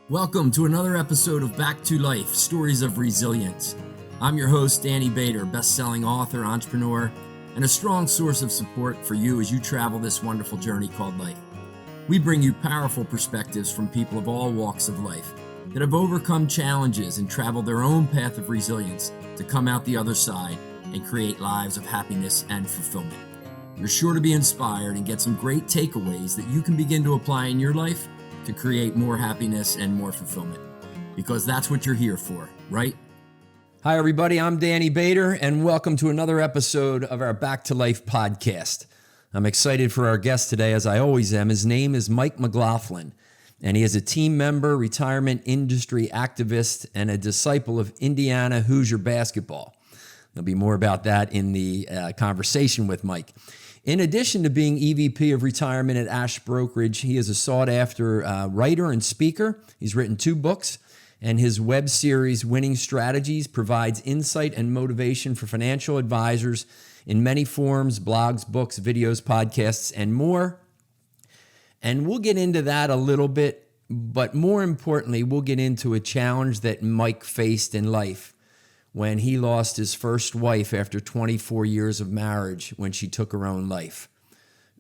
Welcome to another episode of Back to Life, Stories of Resilience. I'm your host, Danny Bader, best-selling author, entrepreneur, and a strong source of support for you as you travel this wonderful journey called life. We bring you powerful perspectives from people of all walks of life that have overcome challenges and traveled their own path of resilience to come out the other side and create lives of happiness and fulfillment. You're sure to be inspired and get some great takeaways that you can begin to apply in your life to create more happiness and more fulfillment, because that's what you're here for, right? Hi, everybody. I'm Danny Bader, and welcome to another episode of our Back to Life podcast. I'm excited for our guest today, as I always am. His name is Mike McGlothlin, and he is a team member, retirement industry activist, and a disciple of Indiana Hoosier basketball. There'll be more about that in the conversation with Mike. In addition to being EVP of retirement at Ash Brokerage, he is a sought-after writer and speaker. He's written 2 books, and his web series, Winning Strategies, provides insight and motivation for financial advisors in many forms: blogs, books, videos, podcasts, and more. And we'll get into that a little bit, but more importantly, we'll get into a challenge that Mike faced in life when he lost his first wife after 24 years of marriage when she took her own life.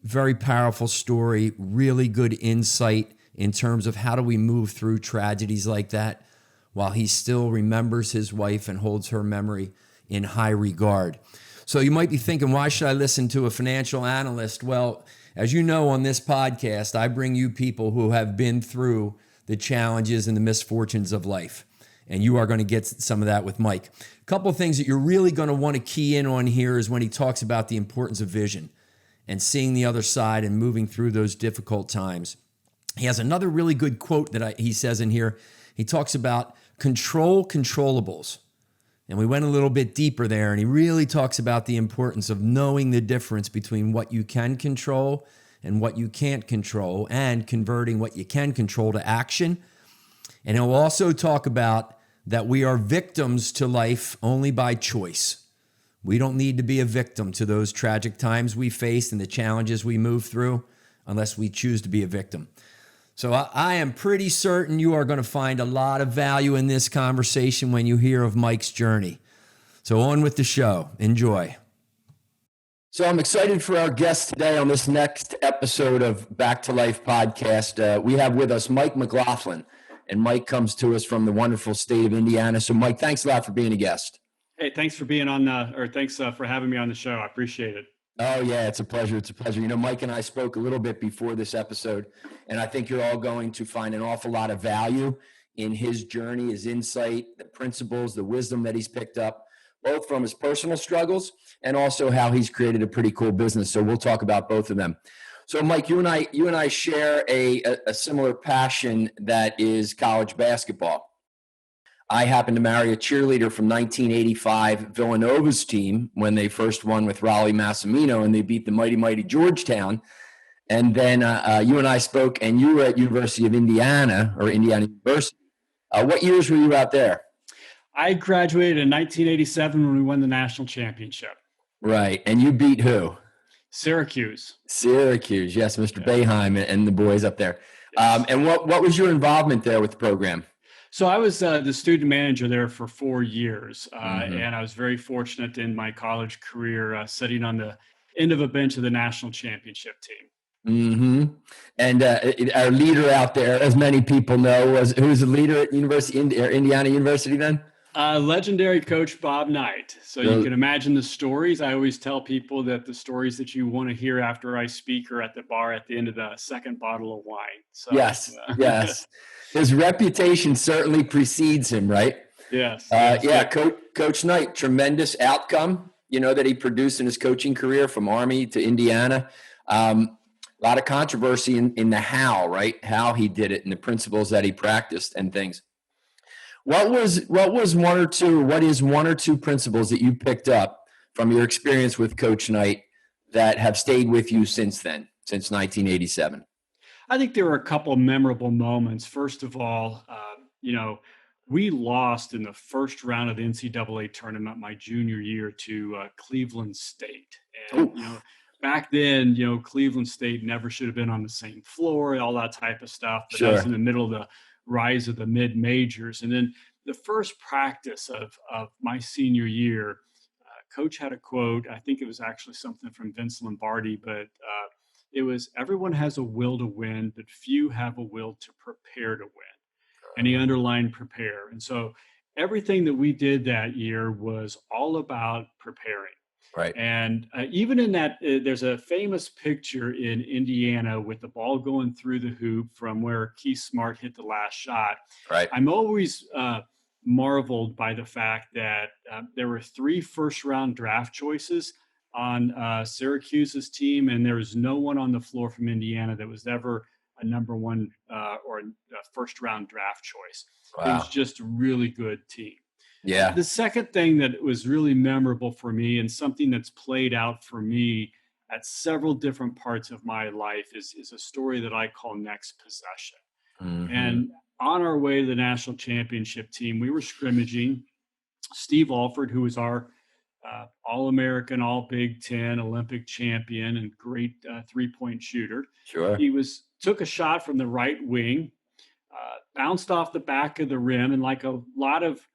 Very powerful story, really good insight in terms of how do we move through tragedies like that while he still remembers his wife and holds her memory in high regard. So you might be thinking, why should I listen to a financial analyst? Well, as you know, on this podcast, I bring you people who have been through the challenges and the misfortunes of life. And you are going to get some of that with Mike. A couple of things that you're really going to want to key in on here is when he talks about the importance of vision and seeing the other side and moving through those difficult times. He has another really good quote that he says in here. He talks about controllables. And we went a little bit deeper there, and he really talks about the importance of knowing the difference between what you can control and what you can't control, and converting what you can control to action. And he'll also talk about that we are victims to life only by choice. We don't need to be a victim to those tragic times we face and the challenges we move through unless we choose to be a victim. So I am pretty certain you are going to find a lot of value in this conversation when you hear of Mike's journey. So on with the show. Enjoy. So I'm excited for our guest today on this next episode of Back to Life podcast. We have with us Mike McGlothlin. And Mike comes to us from the wonderful state of Indiana. So, Mike, thanks a lot for being a guest. Hey, thanks for being on, thanks for having me on the show. I appreciate it. Oh, yeah, it's a pleasure. It's a pleasure. You know, Mike and I spoke a little bit before this episode, and I think you're all going to find an awful lot of value in his journey, his insight, the principles, the wisdom that he's picked up, both from his personal struggles and also how he's created a pretty cool business. So we'll talk about both of them. So, Mike, you and I share a similar passion that is college basketball. I happened to marry a cheerleader from 1985 Villanova's team when they first won with Raleigh Massimino, and they beat the mighty Georgetown. And then you and I spoke, and you were at University of Indiana, or Indiana University. What years were you out there? I graduated in 1987 when we won the national championship. Right, and you beat who? Syracuse, yes, Mr. Boeheim and the boys up there. Yes. And what was your involvement there with the program? So I was the student manager there for 4 years, and I was very fortunate in my college career sitting on the end of a bench of the national championship team. Mm-hmm. And our leader out there, as many people know, who's the leader at Indiana University then? Legendary coach Bob Knight. So you can imagine the stories. I always tell people that the stories that you want to hear after I speak are at the bar at the end of the second bottle of wine. So, yes. His reputation certainly precedes him, right? Yes. Coach Knight, tremendous outcome, that he produced in his coaching career from Army to Indiana. A lot of controversy in the how, right? How he did it and the principles that he practiced and things. What is one or two principles that you picked up from your experience with Coach Knight that have stayed with you since then, since 1987? I think there were a couple of memorable moments. First of all, we lost in the first round of the NCAA tournament my junior year to Cleveland State. And, back then, Cleveland State never should have been on the same floor, all that type of stuff. But that was in the middle of the rise of the mid majors. And then the first practice of my senior year, coach had a quote. I think it was actually something from Vince Lombardi, but it was, everyone has a will to win, but few have a will to prepare to win. And he underlined prepare. And so everything that we did that year was all about preparing. Right. And even in that, there's a famous picture in Indiana with the ball going through the hoop from where Keith Smart hit the last shot. Right. I'm always marveled by the fact that there were 3 first-round draft choices on Syracuse's team, and there was no one on the floor from Indiana that was ever a number 1 or a first-round draft choice. Wow. It was just a really good team. Yeah. The second thing that was really memorable for me, and something that's played out for me at several different parts of my life, is a story that I call Next Possession. Mm-hmm. And on our way to the national championship team, we were scrimmaging. Steve Alford, who was our All-American, All Big Ten, Olympic champion, and great 3-point shooter. Sure. He took a shot from the right wing, bounced off the back of the rim, and like a lot of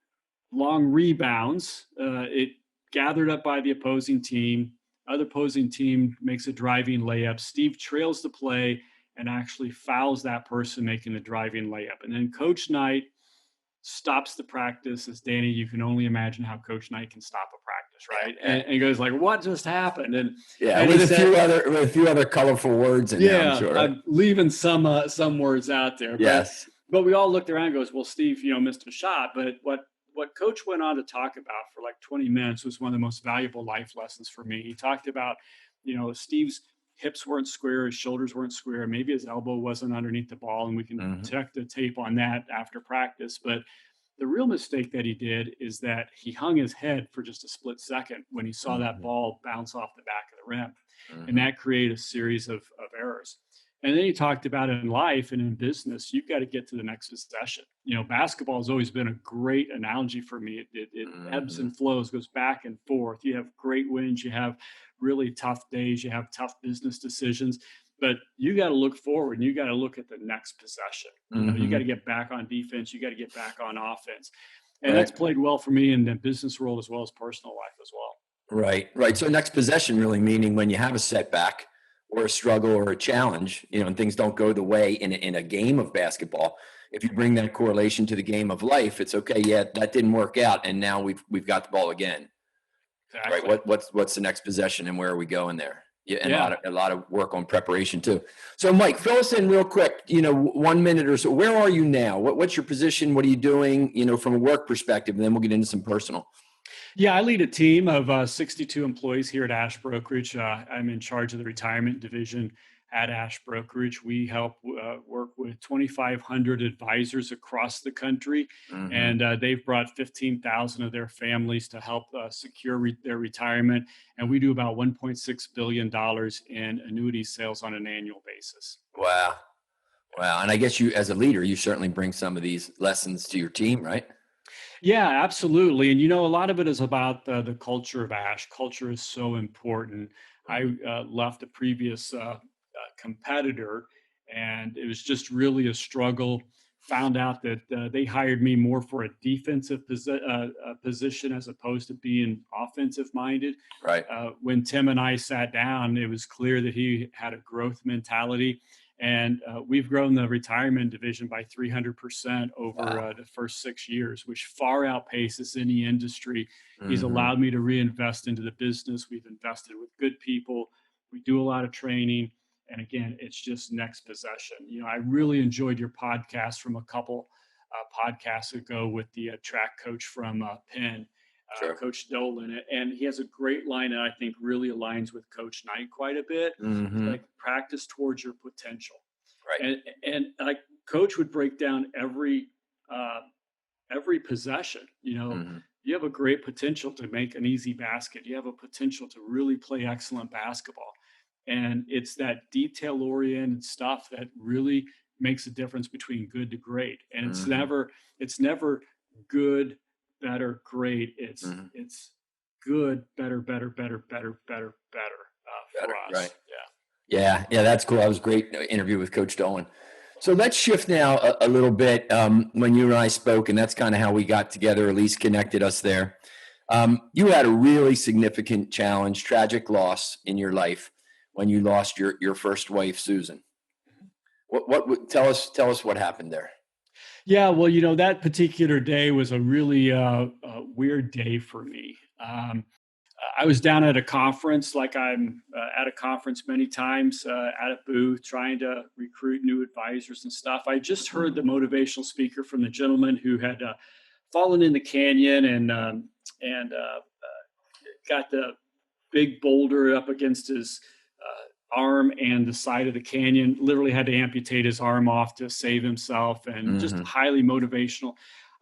long rebounds, it gathered up by the opposing team. Other opposing team makes a driving layup. Steve trails the play and actually fouls that person making the driving layup. And then Coach Knight stops the practice. As Danny, you can only imagine how Coach Knight can stop a practice, right? And he goes like, "What just happened?" And with a few other colorful words in there, I'm sure. I'm leaving some words out there. Yes. But we all looked around and goes, "Well, Steve, missed a shot." But what Coach went on to talk about for like 20 minutes was one of the most valuable life lessons for me. He talked about, Steve's hips weren't square, his shoulders weren't square, maybe his elbow wasn't underneath the ball, and we can check the tape on that after practice. But the real mistake that he did is that he hung his head for just a split second when he saw that ball bounce off the back of the rim. And that created a series of errors. And then he talked about in life and in business, you've got to get to the next possession. Basketball has always been a great analogy for me. It ebbs and flows, goes back and forth. You have great wins, you have really tough days, you have tough business decisions, but you got to look forward and you got to look at the next possession. You got to get back on defense, you got to get back on offense. And that's played well for me in the business world as well as personal life as well. Right. So next possession really meaning when you have a setback or a struggle or a challenge, and things don't go the way in a game of basketball. If you bring that correlation to the game of life, it's okay. Yeah, that didn't work out, and now we've got the ball again. Exactly. Right. What's the next possession, and where are we going there? Yeah, and a lot of work on preparation too. So, Mike, fill us in real quick. 1 minute or so. Where are you now? What's your position? What are you doing? From a work perspective, and then we'll get into some personal. Yeah, I lead a team of 62 employees here at Ash Brokerage. I'm in charge of the retirement division at Ash Brokerage. We help work with 2,500 advisors across the country, and they've brought 15,000 of their families to help secure their retirement. And we do about $1.6 billion in annuity sales on an annual basis. Wow. And I guess you, as a leader, you certainly bring some of these lessons to your team, right? Yeah, absolutely. And, a lot of it is about the culture of Ash. Culture is so important. I left a previous competitor, and it was just really a struggle. Found out that they hired me more for a defensive position as opposed to being offensive minded. Right. When Tim and I sat down, it was clear that he had a growth mentality. And we've grown the retirement division by 300% over the first 6 years, which far outpaces any industry. He's allowed me to reinvest into the business. We've invested with good people. We do a lot of training. And again, it's just next possession. I really enjoyed your podcast from a couple podcasts ago with the track coach from Penn, Coach Dolan. And he has a great line that I think really aligns with Coach Knight quite a bit. Like practice towards your potential. Right. And like Coach would break down every possession. You have a great potential to make an easy basket. You have a potential to really play excellent basketball. And it's that detail-oriented stuff that really makes a difference between good to great. And it's never good, better, great. It's good, better for us. Right. Yeah, that's cool. That was a great interview with Coach Dolan. So let's shift now a little bit. When you and I spoke, and that's kind of how we got together, at least connected us there. You had a really significant challenge, tragic loss in your life when you lost your first wife, Susan. Tell us what happened there. Yeah, well, that particular day was a really weird day for me. I was down at a conference, like I'm at a conference many times, at a booth, trying to recruit new advisors and stuff. I just heard the motivational speaker from the gentleman who had fallen in the canyon and got the big boulder up against his arm and the side of the canyon, literally had to amputate his arm off to save himself, and just highly motivational.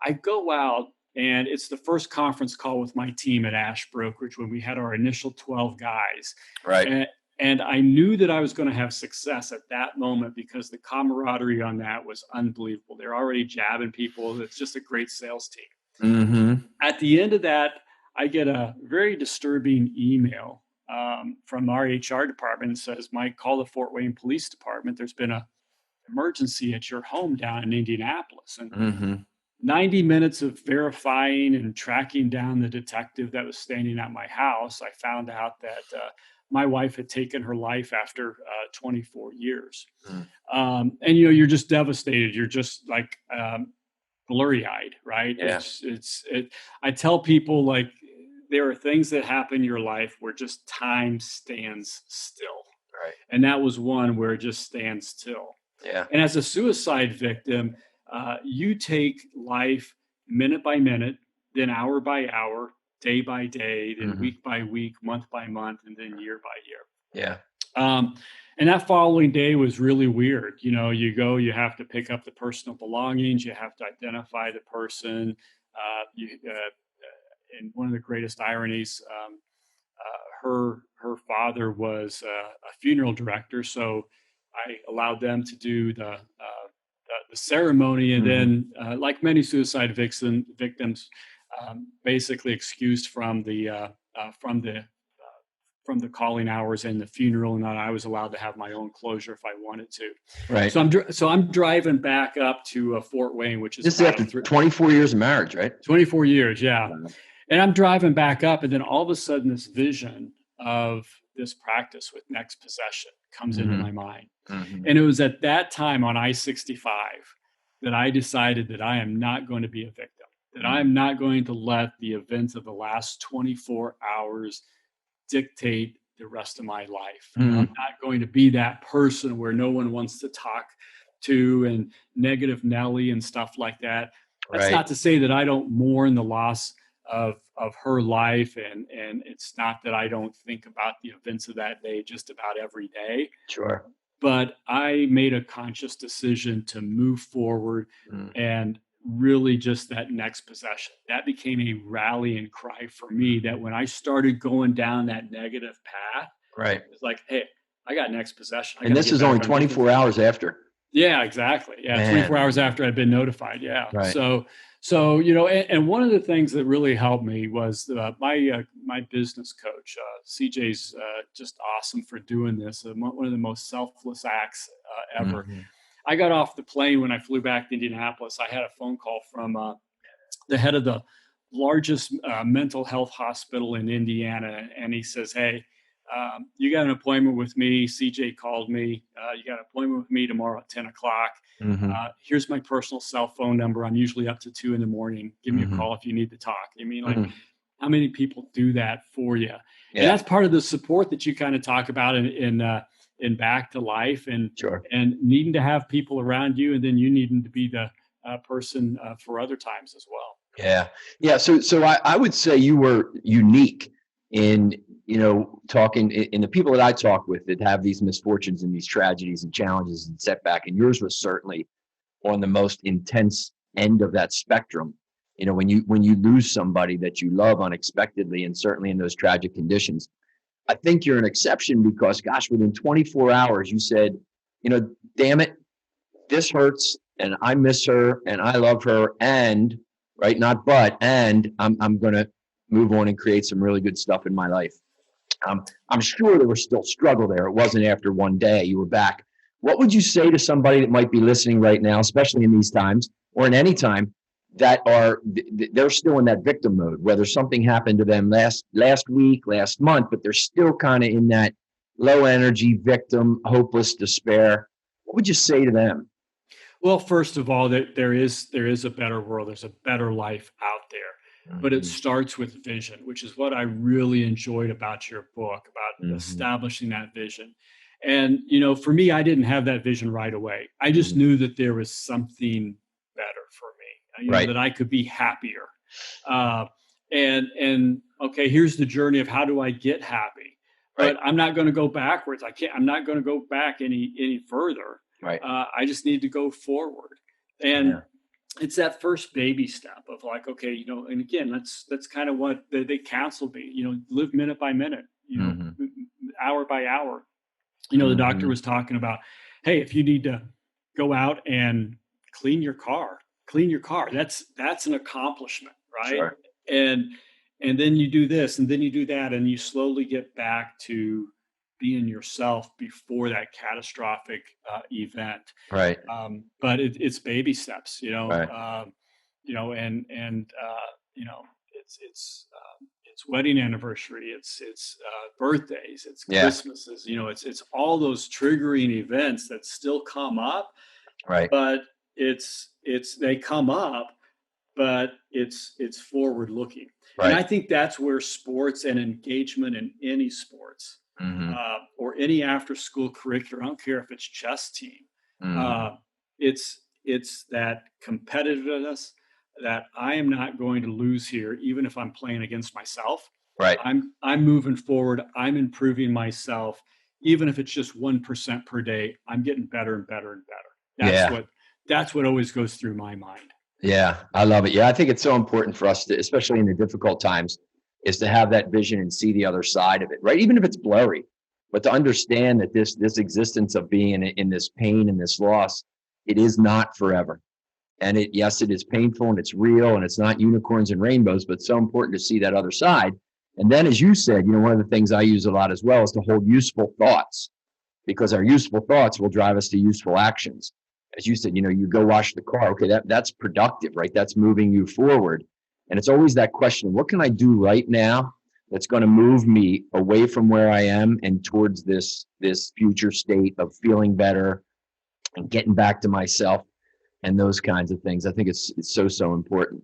I go out, and it's the first conference call with my team at Ash Brokerage when we had our initial 12 guys. Right. And I knew that I was going to have success at that moment because the camaraderie on that was unbelievable. They're already jabbing people. It's just a great sales team. At the end of that, I get a very disturbing email from our HR department that says, Mike, call the Fort Wayne Police Department. There's been an emergency at your home down in Indianapolis. And 90 minutes of verifying and tracking down the detective that was standing at my house, I found out that my wife had taken her life after 24 years. And, you're just devastated. You're just like blurry-eyed, right? Yeah. I tell people, like, there are things that happen in your life where just time stands still. Right. And that was one where it just stands still. Yeah. And as a suicide victim, you take life minute by minute, then hour by hour, day by day, then week by week, month by month, and then year by year. Yeah. And that following day was really weird. You go, you have to pick up the personal belongings, you have to identify the person. And one of the greatest ironies, her father was a funeral director, so I allowed them to do the ceremony, and then, like many suicide victims, basically excused from the calling hours and the funeral, and I was allowed to have my own closure if I wanted to. Right. So I'm driving back up to Fort Wayne, which is this is after 24 years of marriage, right? 24 years, yeah. And I'm driving back up, and then all of a sudden, this vision of this practice with next possession comes into my mind. And it was at that time on I-65 that I decided that I am not going to be a victim, that I'm not going to let the events of the last 24 hours dictate the rest of my life. I'm not going to be that person where no one wants to talk to, and negative Nelly and stuff like that. That's not to say that I don't mourn the loss of her life, and it's not that I don't think about the events of that day just about every day. Sure. But I made a conscious decision to move forward and really just that next possession. That became a rallying cry for me, that when I started going down that negative path, it's like, hey, I got next possession. And this is only 24 hours after. Yeah, exactly. Yeah, man. 24 hours after I'd been notified. Yeah. Right. So and one of the things that really helped me was my business coach. CJ's just awesome for doing this. One of the most selfless acts ever. I got off the plane when I flew back to Indianapolis. I had a phone call from the head of the largest mental health hospital in Indiana, and he says, "Hey, you got an appointment with me. CJ called me. You got an appointment with me tomorrow at 10 o'clock. Here's my personal cell phone number. I'm usually up to 2 a.m. Give me a call if you need to talk." I mean, like, how many people do that for you? Yeah. And that's part of the support that you kind of talk about in Back to Life, and needing to have people around you, and then you needing to be the person for other times as well. Yeah. Yeah. So I would say you were unique in, talking in the people that I talk with that have these misfortunes and these tragedies and challenges and setback. And yours was certainly on the most intense end of that spectrum. When you lose somebody that you love unexpectedly, and certainly in those tragic conditions, I think you're an exception because, gosh, within 24 hours, you said, damn it, this hurts, and I miss her, and I love her, and I'm going to move on and create some really good stuff in my life. I'm sure there was still struggle there. It wasn't after one day you were back, What would you say to somebody that might be listening right now, especially in these times or in any time, that they're still in that victim mode, whether something happened to them last week, last month, but they're still kind of in that low energy, victim, hopeless despair? What would you say to them? Well, first of all, that there is a better world. There's a better life out there, but it Mhm. starts with vision, which is what I really enjoyed about your book, about Mhm. establishing that vision. And for me, I didn't have that vision right away. I just Mhm. knew that there was something better for me. Right. That I could be happier. Uh, and okay, here's the journey of how do I get happy. Right. But I'm not going to go backwards. I can't. I'm not going to go back any further. Right. I just need to go forward. And Yeah. it's that first baby step of like, okay, and again, that's kind of what they counsel me, live minute by minute, Mhm. hour by hour. The doctor Mhm. was talking about, hey, if you need to go out and clean your car, that's an accomplishment, right? Sure. And and then you do this, and then you do that, and you slowly get back to being yourself before that catastrophic event. Right. But it's baby steps, Right. and it's wedding anniversary, it's birthdays, it's Yeah. Christmases, it's all those triggering events that still come up, Right. but it's they come up, but it's forward looking. And I Right. think that's where sports and engagement in any sports, Mhm. or any after school curriculum, I don't care if it's chess team, Mhm. uh, it's that competitiveness, that I am not going to lose here, even if I'm playing against myself. Right. I'm moving forward. I'm improving myself, even if it's just 1% per day. I'm getting better and better and better. That's Yeah. what that's what always goes through my mind. Yeah. I love it. Yeah. I think it's so important for us to, especially in the difficult times, is to have that vision and see the other side of it, right? Even if it's blurry, but to understand that this existence of being in this pain and this loss, it is not forever. And yes, it is painful and it's real and it's not unicorns and rainbows, but it's so important to see that other side. And then, as you said, one of the things I use a lot as well is to hold useful thoughts, because our useful thoughts will drive us to useful actions. As you said, you go wash the car. Okay, that's productive, right? That's moving you forward. And it's always that question, what can I do right now that's going to move me away from where I am and towards this future state of feeling better and getting back to myself and those kinds of things. I think it's so important.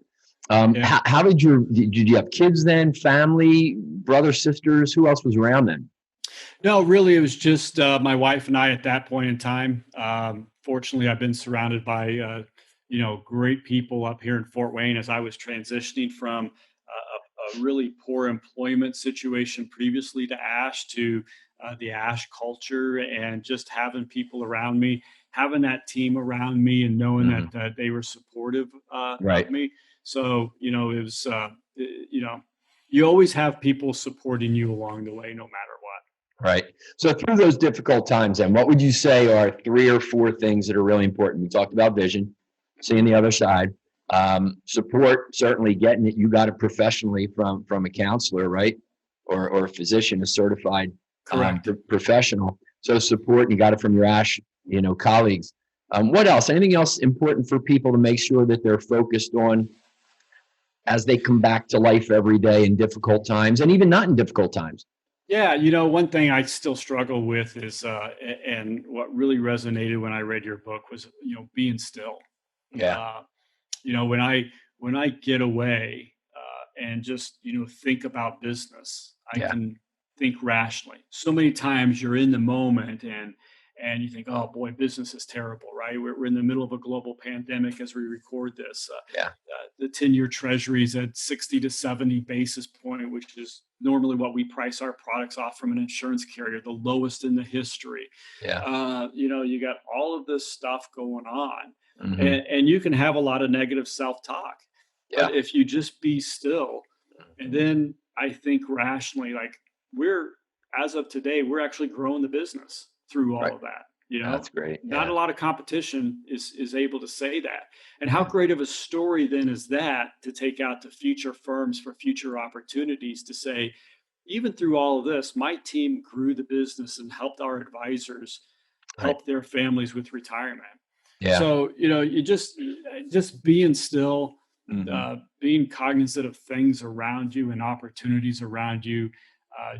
Yeah. How did you have kids then? Family, brothers, sisters? Who else was around then? No, really, it was just my wife and I at that point in time. Fortunately, I've been surrounded by great people up here in Fort Wayne as I was transitioning from a really poor employment situation previously to Ash, to the Ash culture, and just having people around me, having that team around me, and knowing that Mhm. they were supportive of Right. me. So it was you always have people supporting you along the way, no matter what. Right. So through those difficult times, then, what would you say are 3 or 4 things that are really important? We talked about vision, seeing the other side, support. Certainly, getting it. You got it professionally from a counselor, right, or a physician, a certified Correct. professional. So support. You got it from your Ash, colleagues. What else? Anything else important for people to make sure that they're focused on as they come back to life every day in difficult times, and even not in difficult times? Yeah, one thing I still struggle with is, and what really resonated when I read your book was, being still. Yeah. Uh, when I get away and just think about business, I Yeah. can think rationally. So many times you're in the moment, and you think, oh boy, business is terrible, right? We're in the middle of a global pandemic as we record this. Yeah. The 10-year treasury is at 60 to 70 basis point, which is normally what we price our products off from an insurance carrier, the lowest in the history. Yeah. You got all of this stuff going on, Hmm. and you can have a lot of negative self-talk. But Yeah. if you just be still, and then I think rationally, like, we're as of today, we're actually growing the business through all Right. of that. That's great. Not Yeah. a lot of competition is able to say that. And how great of a story then is that to take out to future firms for future opportunities to say, even through all of this, my team grew the business and helped our advisors Right. help their families with retirement. Yeah. So, you just being still, Hmm. being cognizant of things around you and opportunities around you,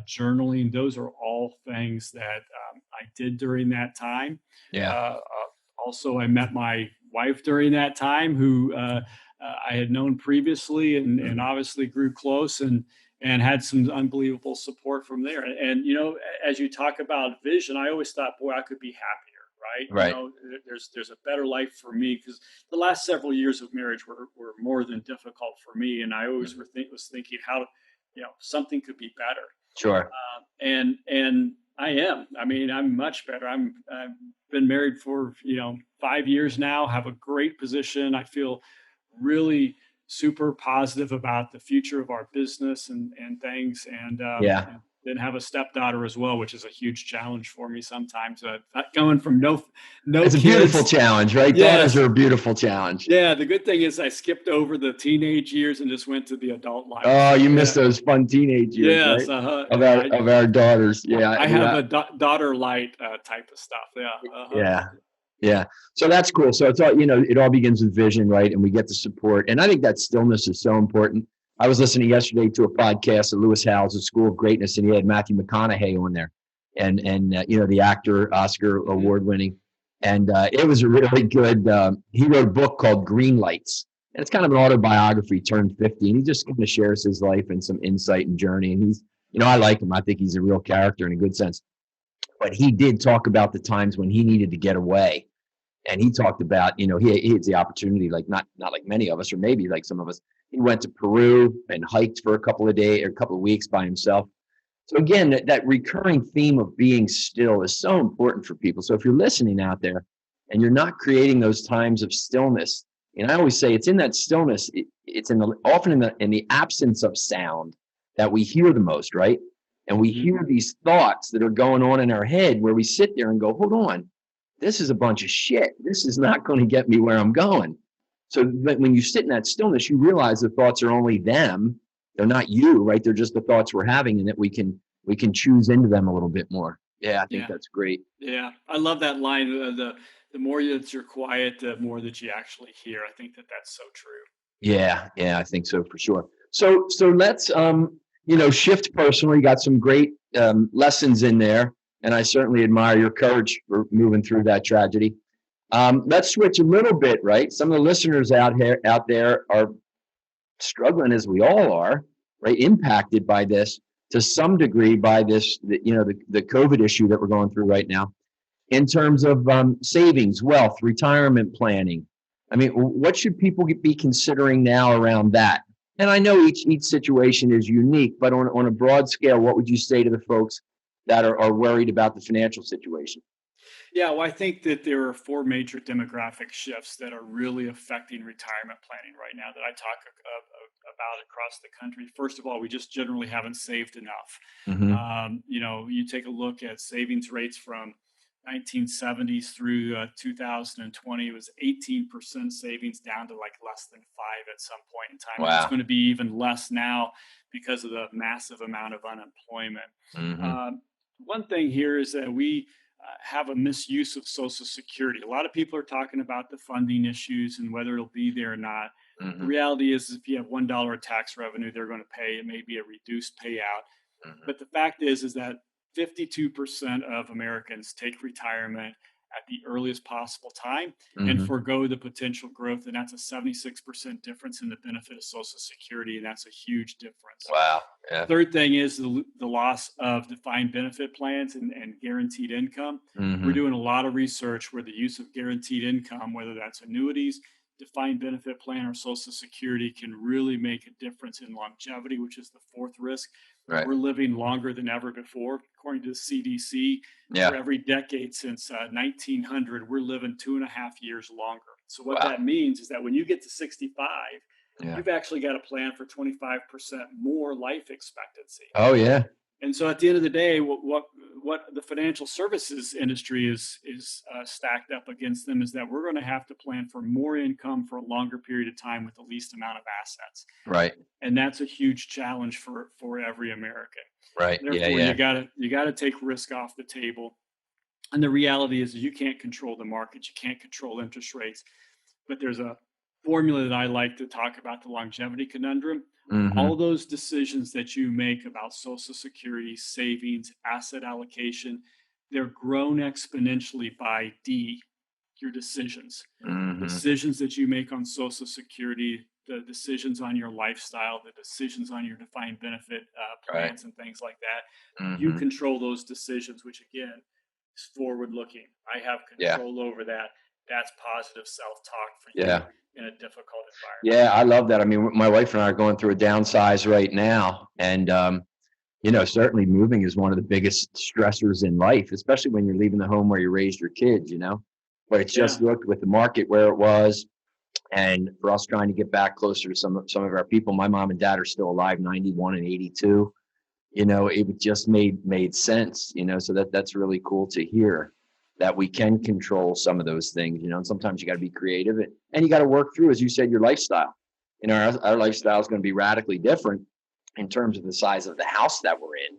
journaling, those are all things that I did during that time. Yeah. Also, I met my wife during that time, who I had known previously, and Hmm. obviously grew close, and had some unbelievable support from there. And as you talk about vision, I always thought, boy, I could be happier, right? Right. There's a better life for me, because the last several years of marriage were more than difficult for me, and I always Mhm. was thinking how, something could be better. Sure. And I am. I mean, I'm much better. I've been married for 5 years now. Have a great position. I feel really super positive about the future of our business and things. Yeah. And then have a stepdaughter as well, which is a huge challenge for me sometimes. Going from no It's a beautiful kids. challenge, right? Daughters Yes. are a beautiful challenge. Yeah. The good thing is I skipped over the teenage years and just went to the adult life. Oh, So you missed yeah. those fun teenage years, Yes. right? Of our daughters. Yeah. I have Yeah. a daughter light type of stuff. Yeah. Yeah. Yeah. So that's cool. So it's all, it all begins with vision, right? And we get the support. And I think that stillness is so important. I was listening yesterday to a podcast of Lewis Howes' School of Greatness, and he had Matthew McConaughey on there, and the actor, Oscar Mhm. award winning, and it was a really good. He wrote a book called Green Lights, and it's kind of an autobiography. Turned 50, and he just kind of shares his life and some insight and journey. And he's, I like him. I think he's a real character in a good sense. But he did talk about the times when he needed to get away, and he talked about, he had the opportunity, like not like many of us, or maybe like some of us. He went to Peru and hiked for a couple of days or a couple of weeks by himself. So again, that recurring theme of being still is so important for people. So if you're listening out there and you're not creating those times of stillness, and I always say it's in that stillness, it's often in the absence of sound that we hear the most, right? And we Mhm. hear these thoughts that are going on in our head, where we sit there and go, hold on, this is a bunch of shit. This is not going to get me where I'm going. So when you sit in that stillness, you realize the thoughts are only them. They're not you, right? They're just the thoughts we're having, and that we can choose into them a little bit more. Yeah, I think Yeah. that's great. Yeah. I love that line. The more that you're quiet, the more that you actually hear. I think that that's so true. Yeah, yeah, I think so for sure. So let's shift personally. Got some great lessons in there, and I certainly admire your courage for moving through that tragedy. Let's switch a little bit, right? Some of the listeners out there are struggling, as we all are, right? Impacted by this to some degree, by the COVID issue that we're going through right now, in terms of savings, wealth, retirement planning. I mean, what should people be considering now around that? And I know each situation is unique, but on a broad scale, what would you say to the folks that are worried about the financial situation? Yeah, well, I think that there are four major demographic shifts that are really affecting retirement planning right now that I talk about across the country. First of all, we just generally haven't saved enough. Mm-hmm. You take a look at savings rates from 1970s through 2020, it was 18% savings, down to like less than 5 at some point in time. And it's Wow. going to be even less now because of the massive amount of unemployment. Mm-hmm. Um, One thing here is that we have a misuse of Social Security. A lot of people are talking about the funding issues and whether it'll be there or not. The Mm-hmm. reality is, if you have $1 tax revenue, they're going to pay. It may be a reduced payout, Mm-hmm. but the fact is that 52% of Americans take retirement at the earliest possible time and Mm-hmm. forego the potential growth. And that's a 76% difference in the benefit of Social Security. And that's a huge difference. Wow. Yeah. Third thing is the loss of defined benefit plans and guaranteed income. We're Mm-hmm. doing a lot of research where the use of guaranteed income, whether that's annuities, defined benefit plan, or Social Security, can really make a difference in longevity, which is the fourth risk. Right. We're living longer than ever before. According to the CDC, for Yeah. every decade since 1900, we're living 2.5 years longer. So what Wow. that means is that when you get to 65, Yeah. you've actually got a plan for 25% more life expectancy. Oh yeah. And so at the end of the day, what the financial services industry is stacked up against them is that we're going to have to plan for more income for a longer period of time with the least amount of assets. Right. And that's a huge challenge for every American. Right. Yeah. Therefore, Yeah. you gotta take risk off the table. And the reality is you can't control the market. You can't control interest rates. But there's a formula that I like to talk about, the longevity conundrum. All those decisions that you make about Social Security, savings, asset allocation, they're grown exponentially by D, your decisions. Decisions that you make on Social Security, the decisions on your lifestyle, the decisions on your defined benefit plans and things like that. You control those decisions, which again is forward looking. I have control over that. That's positive self-talk for you in a difficult environment. Yeah, I love that. I mean, my wife and I are going through a downsize right now, and certainly moving is one of the biggest stressors in life, especially when you're leaving the home where you raised your kids. But it's just looked with the market where it was, and for us trying to get back closer to some of our people. My mom and dad are still alive, 91 and 82. It just made sense. So that's really cool to hear that we can control some of those things. And sometimes you got to be creative, and you got to work through, as you said, your lifestyle. Our lifestyle is going to be radically different in terms of the size of the house that we're in,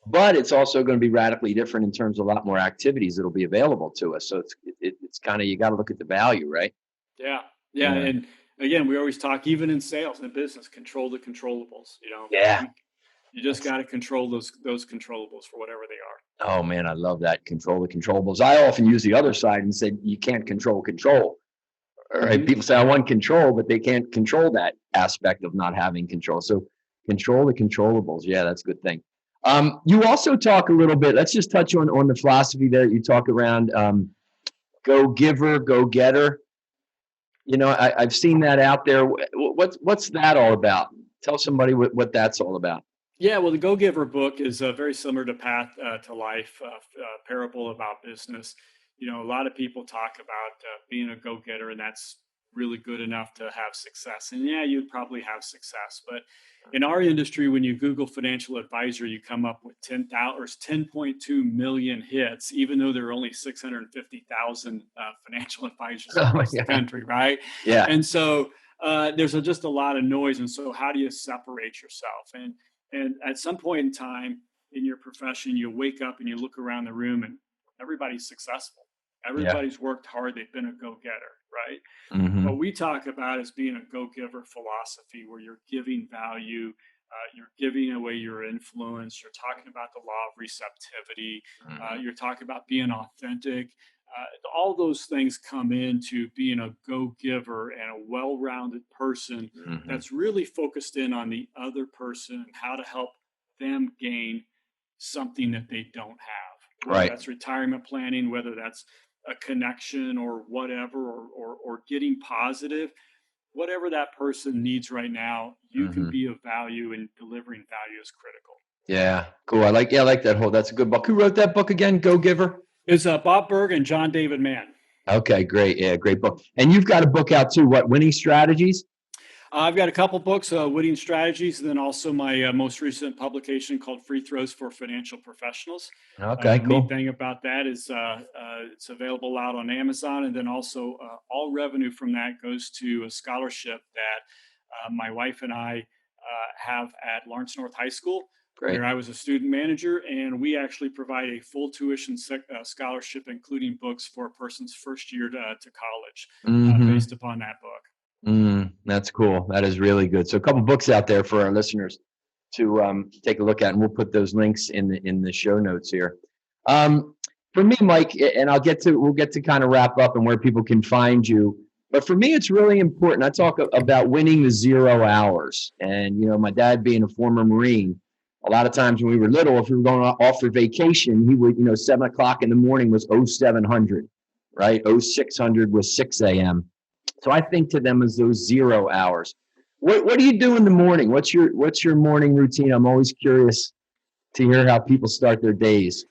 but it's also going to be radically different in terms of a lot more activities that'll be available to us. So it's kind of, you got to look at the value, right? Yeah. And again, we always talk, even in sales and business, control the controllables. You just got to control those controllables for whatever they are. Oh man, I love that. Control the controllables. I often use the other side and said, you can't control control. All right. People say I want control, but they can't control that aspect of not having control. So control the controllables. Yeah, that's a good thing. You also talk a little bit, let's just touch on the philosophy there. You talk around go giver, go getter. I've seen that out there. What's that all about? Tell somebody what that's all about. Yeah, well, the Go Giver book is very similar to Path to Life, parable about business. A lot of people talk about being a go-getter, and that's really good enough to have success. And yeah, you'd probably have success. But in our industry, when you Google financial advisor, you come up with 10.2 million hits, even though there are only 650,000 financial advisors across the country, right? Yeah. And so there's just a lot of noise. And so how do you separate yourself? And at some point in time in your profession, you wake up and you look around the room and everybody's successful. Everybody's worked hard. They've been a go-getter, right? What we talk about is being a go-giver philosophy, where you're giving value, you're giving away your influence. You're talking about the law of receptivity. You're talking about being authentic. All those things come into being a go-giver and a well-rounded person that's really focused in on the other person and how to help them gain something that they don't have. Whether that's retirement planning, whether that's a connection or whatever, or getting positive, whatever that person needs right now, you can be of value, and delivering value is critical. Yeah, cool. I like that whole, that's a good book. Who wrote that book again? Go Giver? It's Bob Burg and John David Mann. Okay, great. Yeah, great book. And you've got a book out too, what, Winning Strategies? I've got a couple books, Winning Strategies, and then also my most recent publication called Free Throws for Financial Professionals. Okay, cool. The neat thing about that is it's available out on Amazon, and then also all revenue from that goes to a scholarship that my wife and I have at Lawrence North High School, where I was a student manager, and we actually provide a full tuition scholarship, including books for a person's first year to college, based upon that book. That's cool. That is really good. So a couple books out there for our listeners to take a look at, and we'll put those links in the show notes here. For me, Mike, and we'll get to kind of wrap up and where people can find you. But for me, it's really important. I talk about winning the 0 hours. And, my dad being a former Marine, a lot of times when we were little, if we were going off for vacation, he would, 7 o'clock in the morning was 0700, right? 0600 was 6 a.m. So I think to them as those 0 hours. What do you do in the morning? What's your morning routine? I'm always curious to hear how people start their days.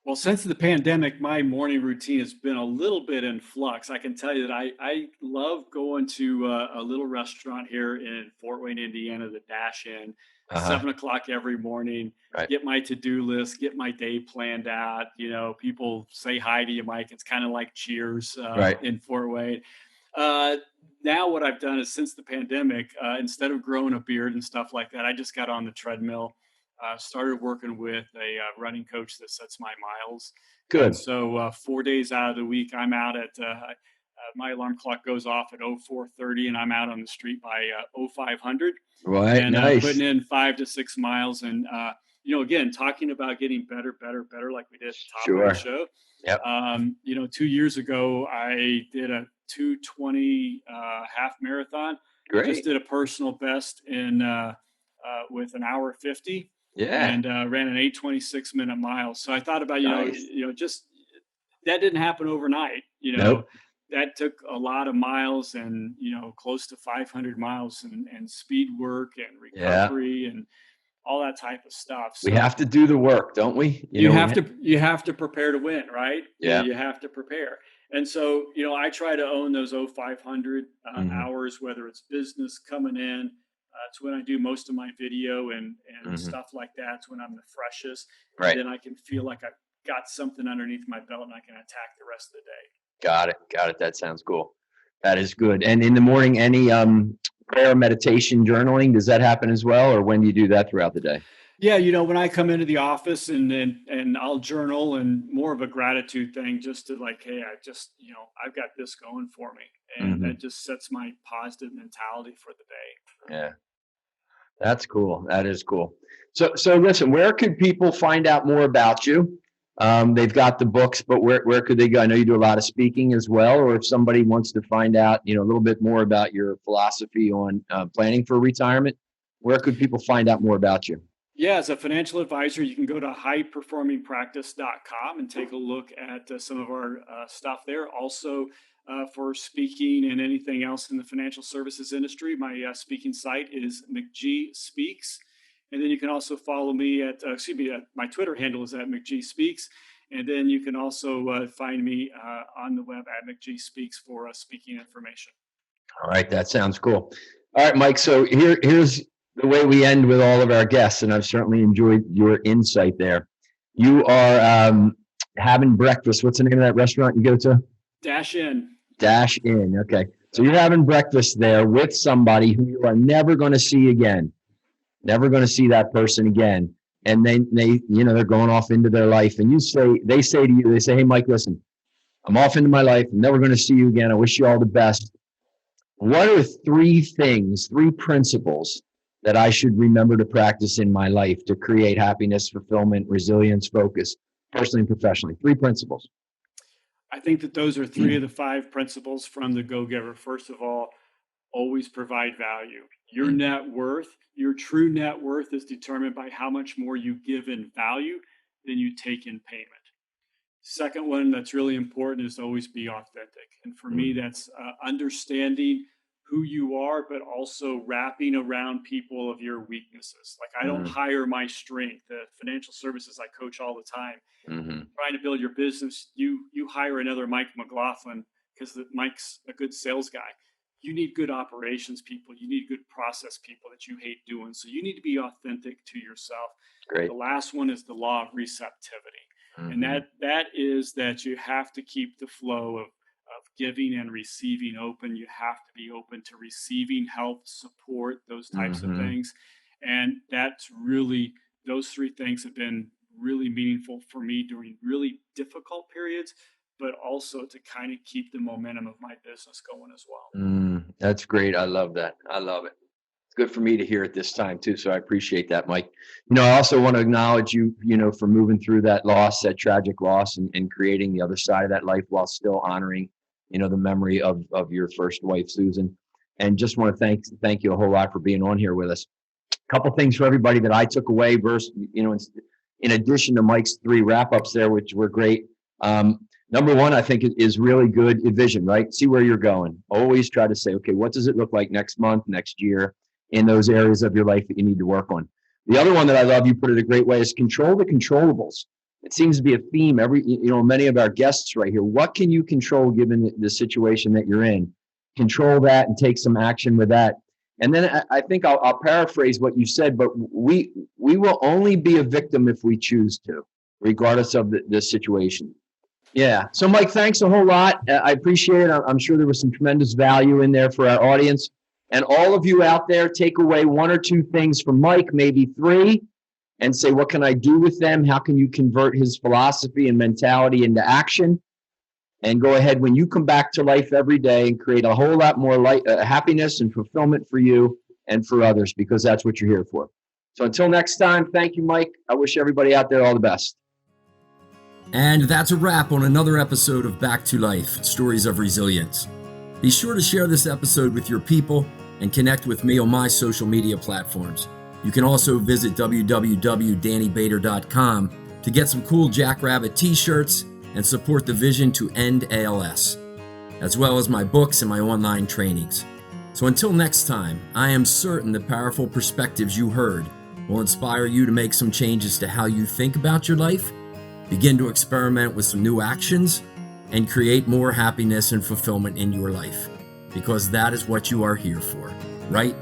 Well, since the pandemic, my morning routine has been a little bit in flux. I can tell you that I love going to a little restaurant here in Fort Wayne, Indiana, the Dash Inn, 7 o'clock every morning, get my to-do list, get my day planned out. People say hi to you, Mike. It's kind of like Cheers in Fort Wayne. Now what I've done is, since the pandemic, instead of growing a beard and stuff like that, I just got on the treadmill, started working with a running coach that sets my miles. Good. And so 4 days out of the week, I'm out at my alarm clock goes off at 04:30, and I'm out on the street by 0500. Right. And Nice. putting in 5 to 6 miles. And again, talking about getting better, like we did at the top of the show. Yep. 2 years ago, I did a 2:20 half marathon. Great. Just did a personal best in with an hour 50. Yeah. And ran an 8:26 minute mile. So I thought about, Nice. just that didn't happen overnight. Nope. That took a lot of miles and, close to 500 miles and speed work and recovery and all that type of stuff. So we have to do the work, don't we? you have to prepare to win, right? Yeah. You have to prepare. And so, I try to own those 0500 hours, whether it's business coming in. It's when I do most of my video and stuff like that. It's when I'm the freshest. Right. And then I can feel like I've got something underneath my belt and I can attack the rest of the day. Got it. That sounds cool. That is good. And in the morning, any prayer, meditation, journaling, does that happen as well? Or when do you do that throughout the day? Yeah, when I come into the office and I'll journal, and more of a gratitude thing, just to like, hey, I just, I've got this going for me. And that just sets my positive mentality for the day. Yeah. That's cool. That is cool. So listen, where could people find out more about you? They've got the books, but where could they go? I know you do a lot of speaking as well, or if somebody wants to find out, a little bit more about your philosophy on planning for retirement, where could people find out more about you? Yeah, as a financial advisor, you can go to highperformingpractice.com and take a look at some of our stuff there. Also, for speaking and anything else in the financial services industry, my speaking site is McG Speaks. And then you can also follow me at, my Twitter handle is at McG Speaks. And then you can also find me on the web at McG Speaks for speaking information. All right, that sounds cool. All right, Mike, so here's the way we end with all of our guests, and I've certainly enjoyed your insight there. You are having breakfast. What's the name of that restaurant you go to? Dash In. Okay. So you're having breakfast there with somebody who you are never going to see again. Never going to see that person again. And they they're going off into their life. And they say to you, hey, Mike, listen, I'm off into my life. I'm never going to see you again. I wish you all the best. What are three principles that I should remember to practice in my life to create happiness, fulfillment, resilience, focus, personally and professionally? 3 principles. I think that those are 3 of the 5 principles from the Go-Giver. First of all, always provide value. Your net worth, your true net worth, is determined by how much more you give in value than you take in payment. Second one that's really important is always be authentic. And for me, that's understanding who you are, but also wrapping around people of your weaknesses. Like I don't hire my strength. The financial services I coach all the time. Trying to build your business, you hire another Mike McGlothlin because Mike's a good sales guy. You need good operations people. You need good process people that you hate doing. So you need to be authentic to yourself. Great. The last one is the law of receptivity. And that is that you have to keep the flow of giving and receiving open. You have to be open to receiving help, support, those types of things. And that's really, those 3 things have been really meaningful for me during really difficult periods, but also to kind of keep the momentum of my business going as well. That's great. I love that. I love it. It's good for me to hear at this time too. So I appreciate that, Mike. I also want to acknowledge you, for moving through that loss, that tragic loss, and creating the other side of that life while still honoring, the memory of your first wife, Susan. And just want to thank you a whole lot for being on here with us. A couple things for everybody that I took away versus, in addition to Mike's 3 wrap-ups there, which were great. Number 1, I think, is really good vision, right? See where you're going. Always try to say, okay, what does it look like next month, next year, in those areas of your life that you need to work on? The other one that I love, you put it a great way, is control the controllables. It seems to be a theme many of our guests right here. What can you control given the situation that you're in? Control that and take some action with that. And then I think I'll paraphrase what you said, but we will only be a victim if we choose to, regardless of the situation. Yeah. So, Mike, thanks a whole lot. I appreciate it. I'm sure there was some tremendous value in there for our audience. And all of you out there, take away 1 or 2 things from Mike, maybe 3, and say, what can I do with them? How can you convert his philosophy and mentality into action? And go ahead when you come back to life every day and create a whole lot more happiness and fulfillment for you and for others, because that's what you're here for. So until next time, thank you, Mike. I wish everybody out there all the best. And that's a wrap on another episode of Back to Life, Stories of Resilience. Be sure to share this episode with your people and connect with me on my social media platforms. You can also visit www.dannybader.com to get some cool Jackrabbit t-shirts and support the vision to end ALS, as well as my books and my online trainings. So until next time, I am certain the powerful perspectives you heard will inspire you to make some changes to how you think about your life, begin to experiment with some new actions, and create more happiness and fulfillment in your life, because that is what you are here for, right?